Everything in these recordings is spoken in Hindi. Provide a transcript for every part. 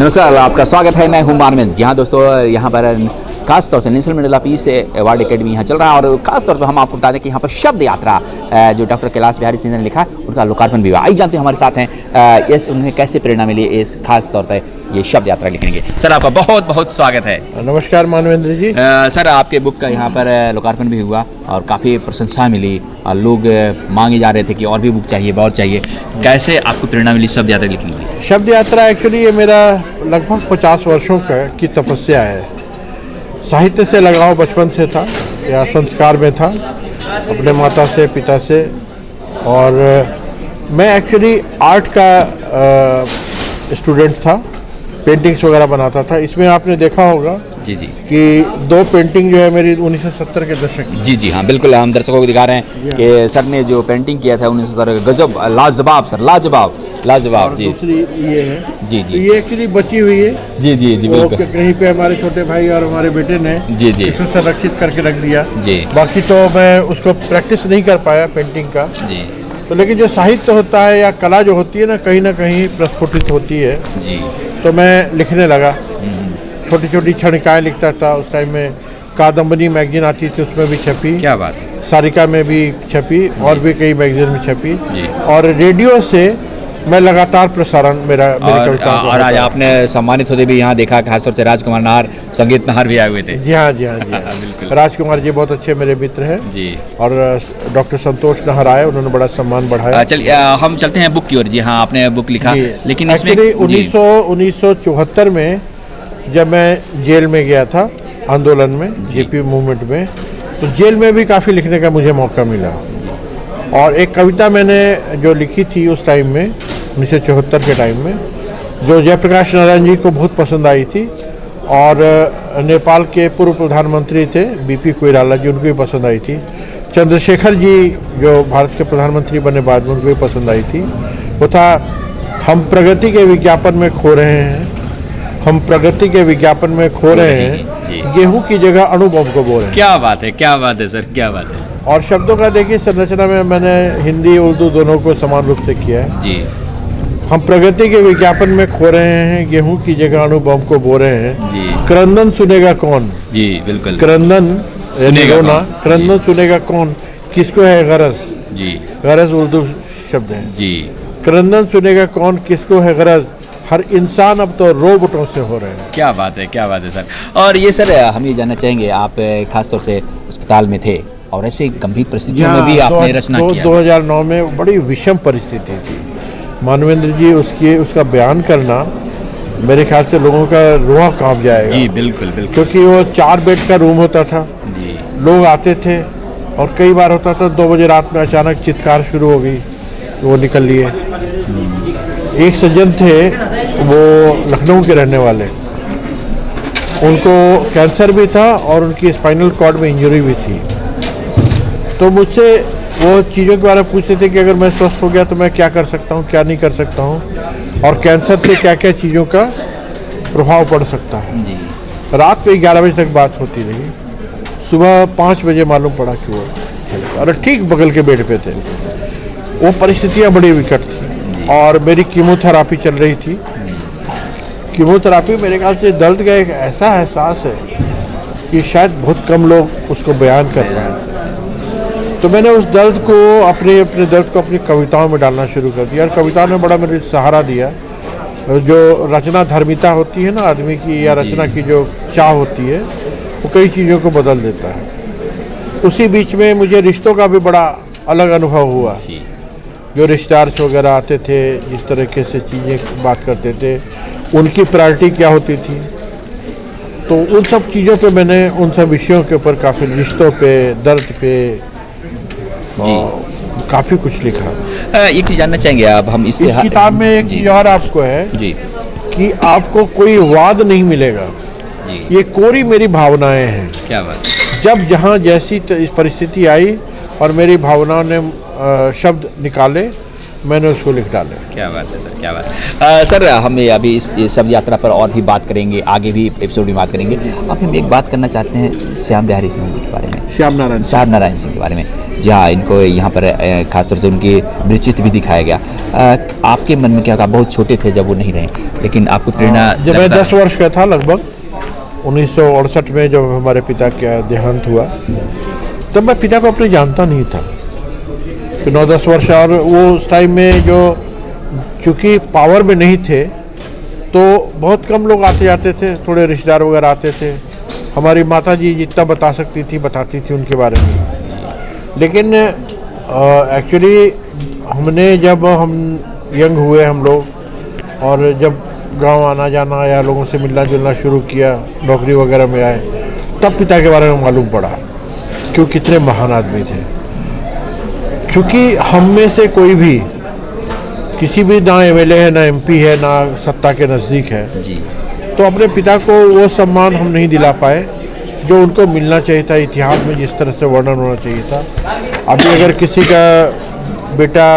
नमस्कार, आपका स्वागत है। मैं हूं मानवेंद्र। जी हाँ दोस्तों, यहाँ पर खास तौर से national Mandela peace award academy यहाँ चल रहा है और खास तौर पर हम आपको बता दें कि यहाँ पर शब्द यात्रा जो डॉक्टर कैलाश बिहारी सिंह ने लिखा है उनका लोकार्पण भी हुआ। आइए जानते हैं हमारे साथ हैं इस उन्हें कैसे प्रेरणा मिली इस खास तौर पर ये शब्द यात्रा लिखने के। सर आपका बहुत बहुत स्वागत है। नमस्कार मानवेंद्र जी। सर आपके बुक का यहाँ पर लोकार्पण भी हुआ और काफ़ी प्रशंसा मिली और लोग मांगे जा रहे थे कि और भी बुक चाहिए, बहुत चाहिए। कैसे आपको प्रेरणा मिली शब्द यात्रा लिखने की? शब्द यात्रा एक्चुअली ये मेरा लगभग 50 वर्षों की तपस्या है। साहित्य से लगाव बचपन से था या संस्कार में था, अपने माता से पिता से। और मैं एक्चुअली आर्ट का स्टूडेंट था, पेंटिंग्स वगैरह बनाता था। इसमें आपने देखा होगा जी जी कि 2 पेंटिंग जो है मेरी 1970 के दशक की। जी हाँ बिल्कुल, हम दर्शकों को दिखा रहे हैं कि सर ने जो पेंटिंग किया था 1970 गजब, लाजवाब सर, लाजवाब लाजवाब। जी दूसरी ये है जी जी ये एक्चुअली बची हुई है। जी जी जी बिल्कुल। कहीं पे हमारे छोटे भाई और हमारे बेटे ने जी जी इसको संरक्षित करके रख दिया। जी बाकी तो मैं उसको प्रैक्टिस नहीं कर पाया पेंटिंग का। जी तो लेकिन जो साहित्य होता है या कला जो होती है ना कहीं प्रस्फुटित होती है। जी तो मैं लिखने लगा, छोटी छोटी क्षणिकाएँ लिखता था। उस टाइम में कादम्बरी मैगजीन आती थी, उसमें भी छपी। क्या बात है। सारिका में भी छपी और भी कई मैगजीन में छपी। जी। और रेडियो से मैं लगातार प्रसारण मेरी कविताओं का और आज होता है। आपने सम्मानित होते भी यहाँ देखा, खासतौर से राजकुमार नाहर, संगीत नाहर भी आए हुए थे। जी हाँ जी हाँ जी हाँ। बिल्कुल। राजकुमार जी बहुत अच्छे मेरे मित्र हैं। जी और डॉक्टर संतोष नाहर आए, उन्होंने बड़ा सम्मान बढ़ाया। चलिए हम चलते हैं बुक की ओर। जी हाँ, आपने बुक लिखा, जी। लेकिन इसमें एक्चुअली जी 1974 में जब मैं जेल में गया था आंदोलन में, जेपी मूवमेंट में, तो जेल में भी काफ़ी लिखने का मुझे मौका मिला। और एक कविता मैंने जो लिखी थी उस टाइम में 1974 के टाइम में, जो जयप्रकाश नारायण जी को बहुत पसंद आई थी। और नेपाल के पूर्व प्रधानमंत्री थे बीपी कोइराला जी, उनको भी पसंद आई थी। चंद्रशेखर जी जो भारत के प्रधानमंत्री बने बाद में, उनको भी पसंद आई थी। वो था, हम प्रगति के विज्ञापन में खो रहे हैं, हम प्रगति के विज्ञापन में खो रहे हैं, गेहूं की जगह अणु बम को बो रहे हैं। क्या बात है सर, क्या बात है। और शब्दों का देखिए संरचना में मैंने हिंदी उर्दू दोनों को समान रूप से किया है। जी हम प्रगति के विज्ञापन में खो रहे हैं, गेहूं की जगह अणु बम को बो रहे हैं। जी क्रंदन सुनेगा कौन? जी बिल्कुल। क्रंदन सुनेगा रोना, कौन? क्रंदन सुनेगा कौन? किसको है गरज? जी गरज उर्दू शब्द है। जी क्रंदन सुनेगा कौन, किसको है गरज? हर इंसान अब तो रोबोटों से हो रहे हैं। क्या बात है सर। और ये सर हम ये जानना चाहेंगे, आप खासतौर से अस्पताल में थे और ऐसे गंभीर परिस्थितियों में भी आपने रचना किया। 2009 में बड़ी विषम परिस्थिति थी मानवेंद्र जी। उसका बयान करना मेरे ख्याल से लोगों का रुआ कांप जाएगा। जी बिल्कुल बिल्कुल। क्योंकि वो 4 बेड का रूम होता था। जी लोग आते थे और कई बार होता था 2 बजे रात में अचानक चित्कार शुरू हो गई, वो निकल लिए। एक सज्जन थे, वो लखनऊ के रहने वाले, उनको कैंसर भी था और उनकी स्पाइनल कॉर्ड में इंजरी भी थी। तो मुझसे वो चीज़ों के बारे में पूछते थे कि अगर मैं स्वस्थ हो गया तो मैं क्या कर सकता हूँ, क्या नहीं कर सकता हूँ, और कैंसर से क्या क्या चीज़ों का प्रभाव पड़ सकता है। जी रात पे 11 बजे तक बात होती रही। सुबह 5 बजे मालूम पड़ा कि वो, और ठीक बगल के बेड पे थे। वो परिस्थितियाँ बड़ी विकट थी और मेरी कीमोथेरापी चल रही थी। कीमोथेरापी मेरे ख्याल से दर्द का एक ऐसा एहसास है कि शायद बहुत कम लोग उसको बयान कर पाए। तो मैंने उस दर्द को अपने दर्द को अपनी कविताओं में डालना शुरू कर दिया और कविताओं ने बड़ा मेरे सहारा दिया। जो रचना धर्मिता होती है ना आदमी की, या रचना की जो चाह होती है, वो कई चीज़ों को बदल देता है। उसी बीच में मुझे रिश्तों का भी बड़ा अलग अनुभव हुआ। जो रिश्तेदार वगैरह आते थे, जिस तरीके से चीज़ें बात करते थे, उनकी प्रायोरिटी क्या होती थी। तो उन सब चीज़ों पे मैंने, उन सब विषयों के ऊपर काफ़ी, रिश्तों पे, दर्द पे काफ़ी कुछ लिखा। एक चीज़ जानना चाहेंगे आप, हम इस किताब में एक चीज़ और आपको है जी कि आपको कोई वाद नहीं मिलेगा। जी ये कोरी मेरी भावनाएं हैं। क्या बात। जब जहाँ जैसी परिस्थिति आई और मेरी भावनाओं ने शब्द निकाले, मैंने उसको लिख डाला। क्या बात है सर, क्या बात है। सर हम अभी इस शब्द यात्रा पर और भी बात करेंगे, आगे भी एपिसोड में बात करेंगे। अब हम एक बात करना चाहते हैं श्याम बिहारी सिंह के बारे में, श्याम नारायण सिंह के बारे में। जी हाँ, इनको यहाँ पर खासतौर से उनकी निश्चित भी दिखाया गया। आपके मन में क्या था? बहुत छोटे थे जब वो नहीं रहे, लेकिन आपको प्रेरणा जब मैं 10 वर्ष का था लगभग 1968 में जब हमारे पिता का देहांत हुआ, तब मैं पिता को अपने जानता नहीं था। 9-10 वर्ष, और वो उस टाइम में जो चूँकि पावर में नहीं थे तो बहुत कम लोग आते जाते थे, थोड़े रिश्तेदार वगैरह आते थे। हमारी माता जी जितना बता सकती थी बताती थी उनके बारे में। लेकिन एक्चुअली हमने जब हम यंग हुए हम लोग, और जब गांव आना जाना या लोगों से मिलना जुलना शुरू किया, नौकरी वगैरह में आए, तब पिता के बारे में मालूम पड़ा कि वो कितने महान आदमी थे। क्योंकि हम में से कोई भी किसी भी ना एमएलए है, ना एमपी है, ना सत्ता के नज़दीक है जी, तो अपने पिता को वो सम्मान हम नहीं दिला पाए जो उनको मिलना चाहिए था, इतिहास में जिस तरह से वर्णन होना चाहिए था। अभी अगर किसी का बेटा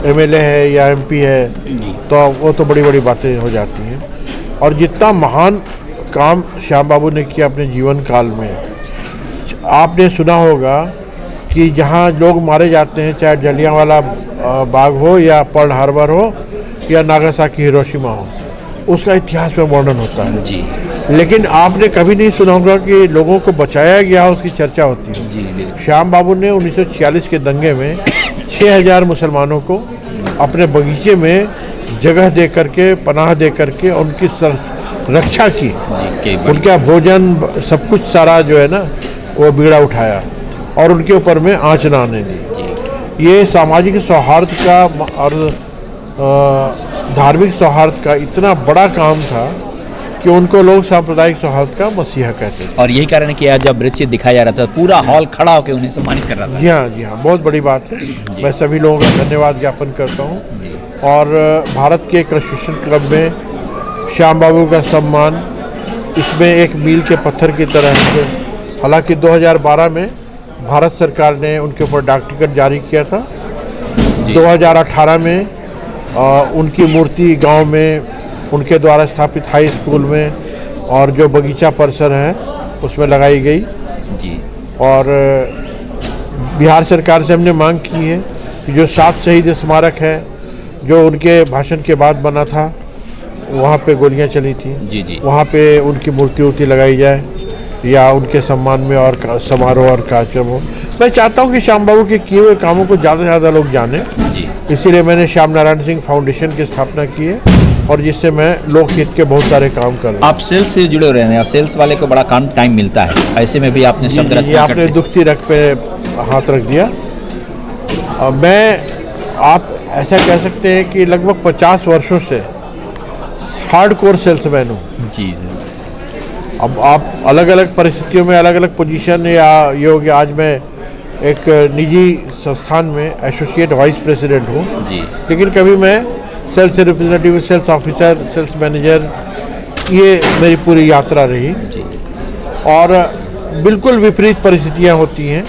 एमएलए है या एमपी है तो वो तो बड़ी बड़ी बातें हो जाती हैं। और जितना महान काम श्याम बाबू ने किया अपने जीवन काल में, आपने सुना होगा कि जहाँ लोग मारे जाते हैं, चाहे जलियांवाला बाग हो या पर्ल हार्बर हो या नागासाकी हिरोशिमा हो, उसका इतिहास में वर्णन होता है जी, लेकिन आपने कभी नहीं सुना होगा कि लोगों को बचाया गया, उसकी चर्चा होती है। जी, श्याम बाबू ने 1946 के दंगे में 6000 मुसलमानों को अपने बगीचे में जगह दे करके, पनाह दे करके उनकी रक्षा की, उनका भोजन सब कुछ सारा जो है ना वो बीड़ा उठाया और उनके ऊपर में आँच ना आने दी। ये सामाजिक सौहार्द का और धार्मिक सौहार्द का इतना बड़ा काम था कि उनको लोग सांप्रदायिक सौहार्द का मसीहा कहते थे। और यही कारण है कि आज जब नृत्य दिखाया जा रहा था, पूरा हॉल खड़ा होकर उन्हें सम्मानित कर रहा था। जी हाँ, जी हाँ, बहुत बड़ी बात है। मैं सभी लोगों का धन्यवाद ज्ञापन करता हूँ। और भारत के कंस्टिट्यूशन क्लब में श्याम बाबू का सम्मान इसमें एक मील के पत्थर की तरह है। हालांकि 2012 में भारत सरकार ने उनके ऊपर डाक टिकट जारी किया था। 2018 में उनकी मूर्ति गांव में उनके द्वारा स्थापित हाई स्कूल में और जो बगीचा परिसर है उसमें लगाई गई जी। और बिहार सरकार से हमने मांग की है कि जो 7 शहीद स्मारक है जो उनके भाषण के बाद बना था, वहाँ पे गोलियाँ चली थी जी, वहाँ पे उनकी मूर्ति लगाई जाए या उनके सम्मान में और समारोह और कार्यक्रम हो। मैं चाहता हूँ कि श्याम बाबू के किए हुए कामों को ज़्यादा से ज़्यादा लोग जानें, इसीलिए मैंने श्याम नारायण सिंह फाउंडेशन की स्थापना की है और जिससे मैं लोकहित के बहुत सारे काम कर रहा हूँ। आप सेल्स से जुड़े रहे हैं और सेल्स वाले को बड़ा काम टाइम मिलता है, ऐसे में भी आपने शब्द रचना आपने दुखती रख पे हाथ रख दिया। आप ऐसा कह सकते हैं कि लगभग 50 वर्षों से हार्डकोर सेल्समैन हूँ जी। अब आप अलग अलग परिस्थितियों में अलग अलग पोजीशन या ये हो गया, आज मैं एक निजी संस्थान में एसोसिएट वाइस प्रेसिडेंट हूँ जी, लेकिन कभी मैं sales representative, sales officer, sales manager, ये मेरी पूरी यात्रा रही जी। और बिल्कुल विपरीत परिस्थितियाँ होती हैं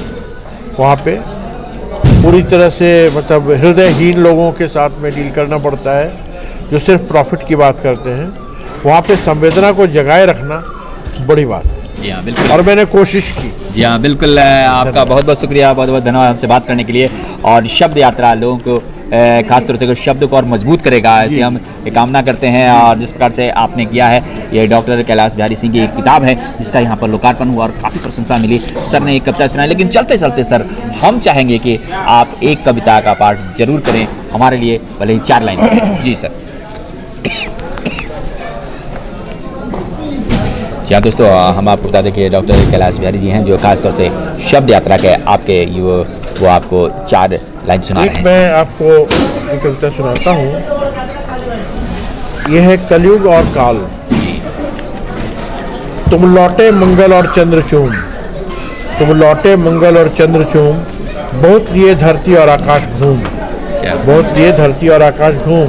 वहाँ पे, पूरी तरह से मतलब हृदयहीन लोगों के साथ में डील करना पड़ता है जो सिर्फ प्रॉफिट की बात करते हैं। वहाँ पे संवेदना को जगाए रखना बड़ी बात है। जी हाँ, बिल्कुल, और मैंने कोशिश की। जी हाँ, बिल्कुल। आपका बहुत बहुत शुक्रिया, बहुत बहुत धन्यवाद हमसे बात करने के लिए। और शब्द यात्रा लोगों को खासतौर से शब्द को और मजबूत करेगा, ऐसी हम ये कामना करते हैं। और जिस प्रकार से आपने किया है, ये डॉक्टर कैलाश बिहारी सिंह की एक किताब है जिसका यहाँ पर लोकार्पण हुआ और काफ़ी प्रशंसा मिली। सर ने एक कविता सुनाई, लेकिन चलते चलते सर हम चाहेंगे कि आप एक कविता का पाठ जरूर करें हमारे लिए, भले ही 4 लाइन। जी सर। जी हाँ दोस्तों, हम आपको बता दें कि डॉक्टर कैलाश बिहारी जी हैं जो खासतौर से शब्द यात्रा के आपके वो आपको 4 लाइन सुना रहे हैं। मैं आपको एक कविता सुनाता हूँ। यह है कलयुग और काल। तुम लौटे मंगल और चंद्रचूम, तुम लौटे मंगल और चंद्रचूम, बहुत लिए धरती और आकाश घूम, बहुत लिए धरती और आकाश घूम,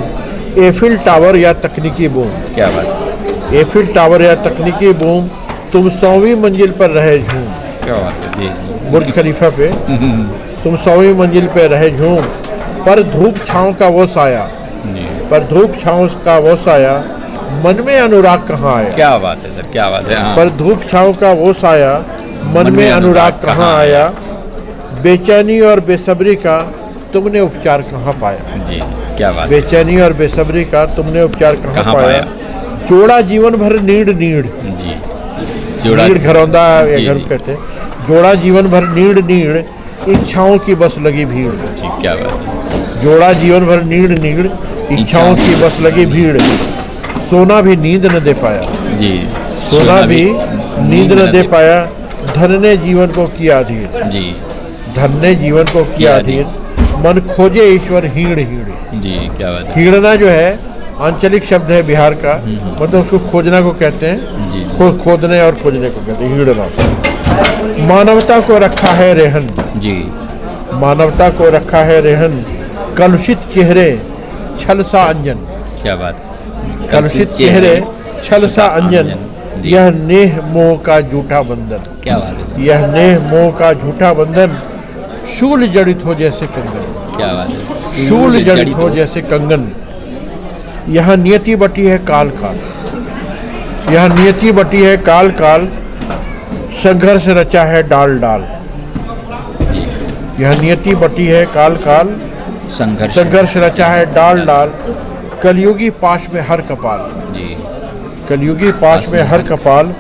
एफिल टावर या तकनीकी बूम। क्या बात, एफिल टावर या तकनीकी बूम, तुम 100वीं मंजिल पर रहे झूम। क्या बात है जी। बुर्ज खलीफा पे तुम 100वीं मंजिल पे रहे झूम, पर धूप छाँव का वो साया, पर धूप छाँव का वो साया, मन में अनुराग कहाँ आया। क्या बात है सर, क्या बात है। हाँ। पर धूप छाँव का वो साया, मन में अनुराग कहाँ आया, बेचैनी और बेसब्री का तुमने उपचार कहाँ पाया। जी, क्या बात। बेचैनी और बेसब्री का तुमने उपचार कहाँ कहाँ पाया। जोड़ा जीवन भर नीड़ नीड़। जी, जोड़ा नीड़ घरौंदा जी, घर जी। कहते हैं। जोड़ा जीवन भर नीड़ नीड़, इच्छाओं की बस लगी भीड़। जी, क्या बात। जोड़ा जीवन भर नीड़ नीड़, इच्छाओं की बस लगी भीड़। सोना भी नींद न दे पाया। जी, सोना भी नींद न दे पाया, धन ने जीवन को किया अधीर। जी, धन ने जीवन को किया अधीर, मन खोजे ईश्वर हीड़ हीड़। जी, क्या बात है। हीड़ना जो है आंचलिक शब्द है बिहार का, मतलब उसको खोजना को कहते हैं। जी, खोदने और खोजने को कहते हैं हीड़ना। मानवता को रखा है रेहन। जी, मानवता को रखा है रेहन, कलुषित चेहरे छल सा अंजन। क्या बात। कलुषित चेहरे छल सा अंजन, जी। यह नेह मोह का झूठा बंधन। क्या बात है। यह नेह मोह का झूठा बंधन, शूल जड़ित हो जैसे कंगन। क्या बात है। शूल जड़ित हो जैसे कंगन, यह नियति बटी है काल काल। यह नियति बटी है काल काल, संघर्ष रचा है डाल डाल। जी, यह नियति बटी है काल काल, संघर्ष रचा है डाल डाल। कलयुगी पाश में हर कपाल। जी, कलयुगी पाश में हर कपाल,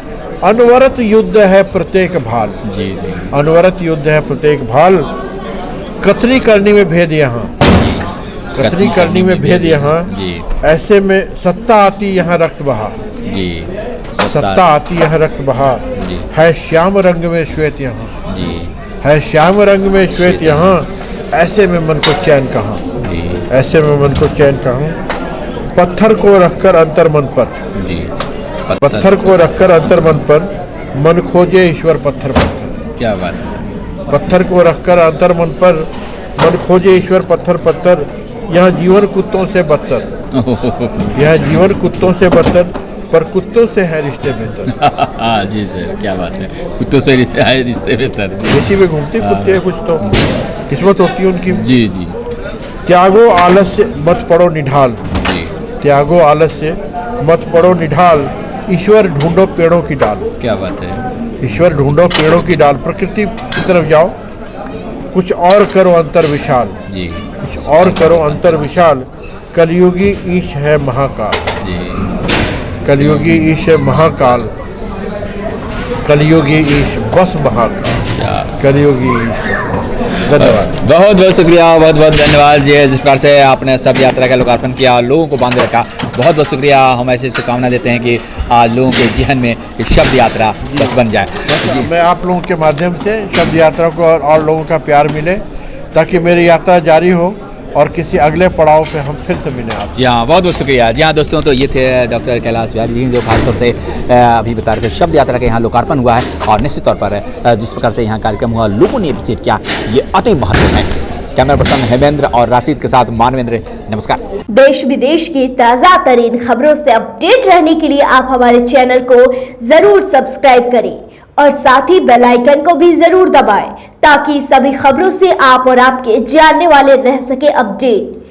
अनवरत युद्ध है प्रत्येक भाल। जी, जी, अनवरत युद्ध है प्रत्येक भाल, कथनी करनी में भेद यहाँ। कथनी करनी में भेद यहाँ, जी, ऐसे में सत्ता आती यहाँ रक्त बहा। जी, सत्ता आती यहाँ रक्त बहा, जी, है श्याम रंग में श्वेत यहाँ। जी, है श्याम रंग में श्वेत यहाँ, ऐसे में मन को चैन कहाँ। जी, ऐसे में मन को चैन कहाँ। पत्थर को रखकर अंतर मन पर। जी, पत्थर को रखकर अंतर मन पर, मन खोजे ईश्वर पत्थर पत्थर। क्या बात है। पत्थर को रखकर अंतर मन पर, मन खोजे ईश्वर पत्थर पत्थर। यह जीवन कुत्तों से बदतर। यह जीवन कुत्तों से बदतर, पर कुत्तों से है रिश्ते बेहतर। हाँ जी सर, क्या बात है। कुत्तों से रिश्ते बेहतर। देशी में घूमते कुत्ते हैं कुछ तो, किस्मत होती है उनकी। जी, जी, त्यागो आलस्य मत पड़ो निढाल। जी, त्यागो आलस्य मत पड़ो निढाल, ईश्वर ढूंढो पेड़ों की डाल। क्या बात है। ईश्वर ढूंढो पेड़ों की डाल, प्रकृति की तरफ जाओ, कुछ और करो अंतर विशाल। जी, कुछ और करो अंतर विशाल, कलयुगी ईश है महाकाल। जी, कलयुगी ईश है महाकाल, कलयुगी ईश बस महाकाल। कलयुगी ईश। धन्यवाद। बहुत बहुत शुक्रिया, बहुत बहुत धन्यवाद जी। जिस प्रकार से आपने सब यात्रा का लोकार्पण किया, लोगों को बांधे रखा, बहुत बहुत शुक्रिया। हम ऐसी शुभकामना देते हैं कि आज लोगों के जीवन में ये शब्द यात्रा बस बन जाए। जी, मैं आप लोगों के माध्यम से शब्द यात्रा को और लोगों का प्यार मिले, ताकि मेरी यात्रा जारी हो और किसी अगले पड़ाव पे हम फिर से मिलें आप। जी हाँ, बहुत बहुत शुक्रिया। जी हाँ दोस्तों, तो ये थे डॉक्टर कैलाश बिहारी जी, जो खासतौर से अभी बता रहे थे शब्द यात्रा के यहाँ लोकार्पण हुआ है। और निश्चित तौर पर जिस प्रकार से यहाँ कार्यक्रम हुआ, लोगों ने अप्रिशिएट किया, ये अति महत्वपूर्ण है। कैमरा पर्सन हेमेंद्र और राशिद के साथ मानवेंद्र, नमस्कार। देश विदेश की ताज़ा तरीन खबरों से अपडेट रहने के लिए आप हमारे चैनल को जरूर सब्सक्राइब करें और साथ ही बेल आइकन को भी जरूर दबाएं, ताकि सभी खबरों से आप और आपके जानने वाले रह सके अपडेट।